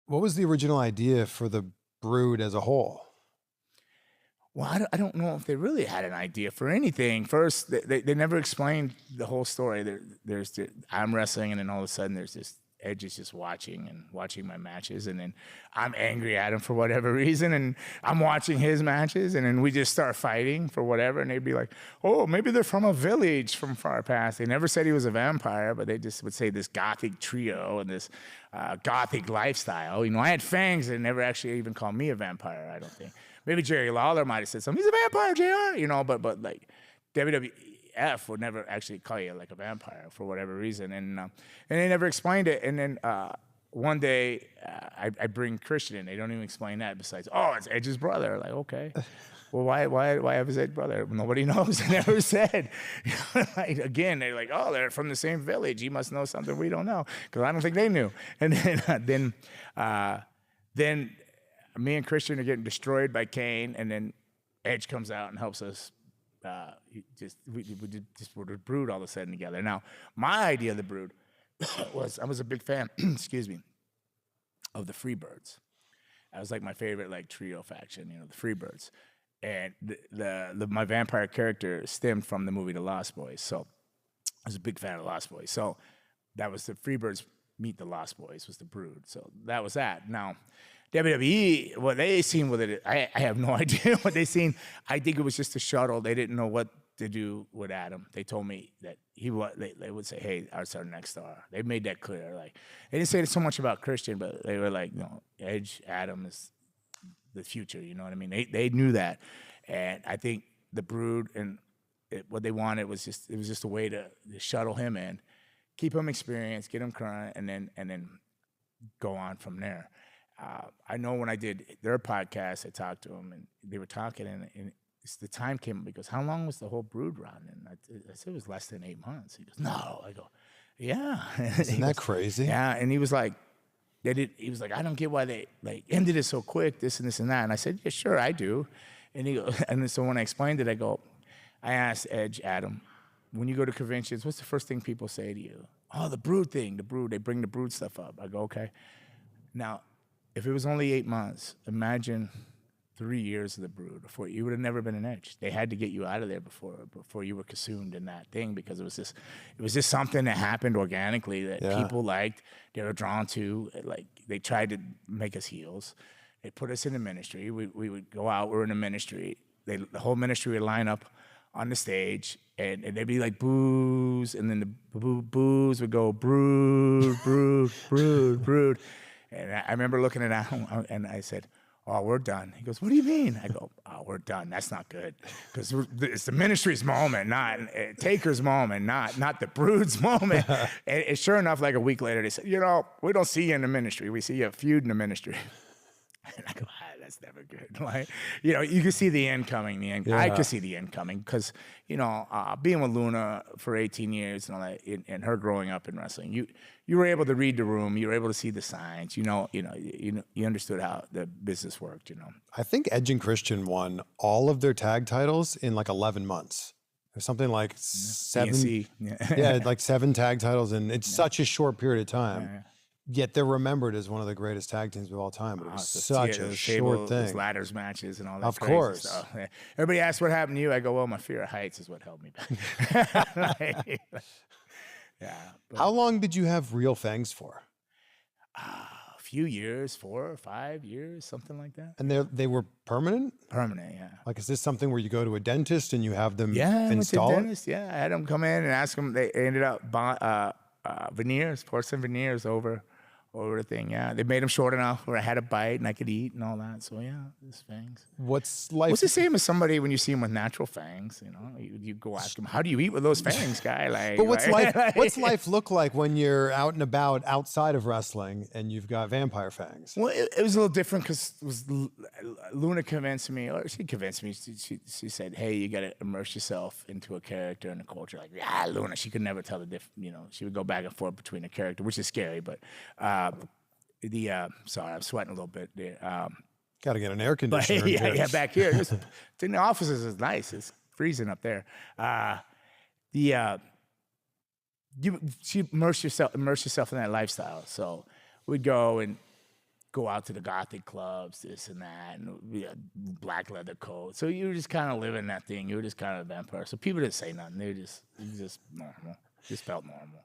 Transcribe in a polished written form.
What was the original idea for the brood as a whole? Well, I don't know if they really had an idea for anything. First, they never explained the whole story. I'm wrestling, and then all of a sudden there's this Edge is just watching my matches, and then I'm angry at him for whatever reason, and I'm watching his matches, and then we just start fighting for whatever, and they'd be like, oh, maybe they're from a village from far past. They never said he was a vampire, but they just would say this Gothic trio and this Gothic lifestyle. You know, I had fangs, and never actually even called me a vampire, I don't think. Maybe Jerry Lawler might have said something. He's a vampire, JR, you know, but like WWF would never actually call you like a vampire for whatever reason, and they never explained it. And then one day I bring Christian in. They don't even explain that. Besides, oh, it's Edge's brother. Like, okay, well, why have his Edge brother? Nobody knows. They never said. You know, like, again, they're like, oh, they're from the same village. He must know something we don't know, because I don't think they knew. And then me and Christian are getting destroyed by Kane, and then Edge comes out and helps us. We just were the Brood all of a sudden together. Now, my idea of the Brood was I was a big fan, excuse me, of the Freebirds. That was like my favorite like trio faction, you know, the Freebirds, and my vampire character stemmed from the movie The Lost Boys. So I was a big fan of The Lost Boys. So that was the Freebirds meet the Lost Boys was the Brood. So that was that. Now, WWE, what they seen with it, I have no idea what they seen. I think it was just a shuttle. They didn't know what to do with Adam. They told me that they would say, hey, that's our next star. They made that clear. Like, they didn't say so much about Christian, but they were like, no, Edge, Adam is the future. You know what I mean? They knew that. And I think the Brood and what they wanted was just a way to shuttle him in, keep him experienced, get him current, and then go on from there. I know when I did their podcast, I talked to them, and they were talking, and the time came because how long was the whole Brood run? And I said it was less than 8 months. He goes, no. I go, yeah. Isn't that crazy? Yeah, and he was like, he was like, I don't get why they like ended it so quick, this and this and that. And I said, yeah, sure, I do. And he goes, and so when I explained it, I asked Edge, Adam, when you go to conventions, what's the first thing people say to you? Oh, the Brood thing, the Brood. They bring the Brood stuff up. I go, okay. Now, if it was only 8 months, imagine 3 years of the Brood. Before you would have never been an Edge. They had to get you out of there before you were consumed in that thing, because it was just something that happened organically that people liked. They were drawn to. Like, they tried to make us heels. They put us in the ministry. We would go out. We're in the ministry. The whole ministry would line up on the stage, and they'd be like boos, and then the boos would go Brood, Brood, Brood, Brood. And I remember looking at him, and I said, oh, we're done. He goes, what do you mean? I go, oh, we're done. That's not good. Because it's the ministry's moment, not Taker's moment, not the Brood's moment. And sure enough, like a week later, they said, you know, we don't see you in the ministry. We see you feud in the ministry. And I go, that's never good. Like, you know, you can see the end coming. I could see the end coming because, you know, being with Luna for 18 years and all that, and her growing up in wrestling, you were able to read the room. You were able to see the signs. You understood how the business worked. You know, I think Edge and Christian won all of their tag titles in like 11 months. Or something like seven. Yeah, like 7 tag titles, and it's such a short period of time. Yeah. Yet they're remembered as one of the greatest tag teams of all time. But it was such a short thing. Ladders matches and all that. Of course. Stuff. Everybody asks what happened to you. I go, well, my fear of heights is what held me back. Yeah. How long did you have real fangs for? A few years, 4 or 5 years, something like that. And they were permanent? Permanent, yeah. Like, is this something where you go to a dentist and you have them install I went to a dentist, yeah. I had them come in and ask them. They ended up veneers, porcelain veneers over the thing, yeah. They made them short enough where I had a bite and I could eat and all that. So yeah, there's fangs. What's the same as somebody when you see them with natural fangs? You know, you go ask them, how do you eat with those fangs, guy? Like, but what's life look like when you're out and about outside of wrestling and you've got vampire fangs? Well, it was a little different because Luna convinced me, or she convinced me. She said, hey, you got to immerse yourself into a character and a culture. Like, yeah, Luna, she could never tell the difference. You know, she would go back and forth between a character, which is scary, but. Sorry, I'm sweating a little bit there. Got to get an air conditioner. Yeah, back here. In the offices is nice. It's freezing up there. You immerse yourself in that lifestyle. So we'd go and go out to the Gothic clubs, this and that, and black leather coat. So you were just kind of living that thing. You were just kind of a vampire. So people didn't say nothing. It was just normal. Just felt normal.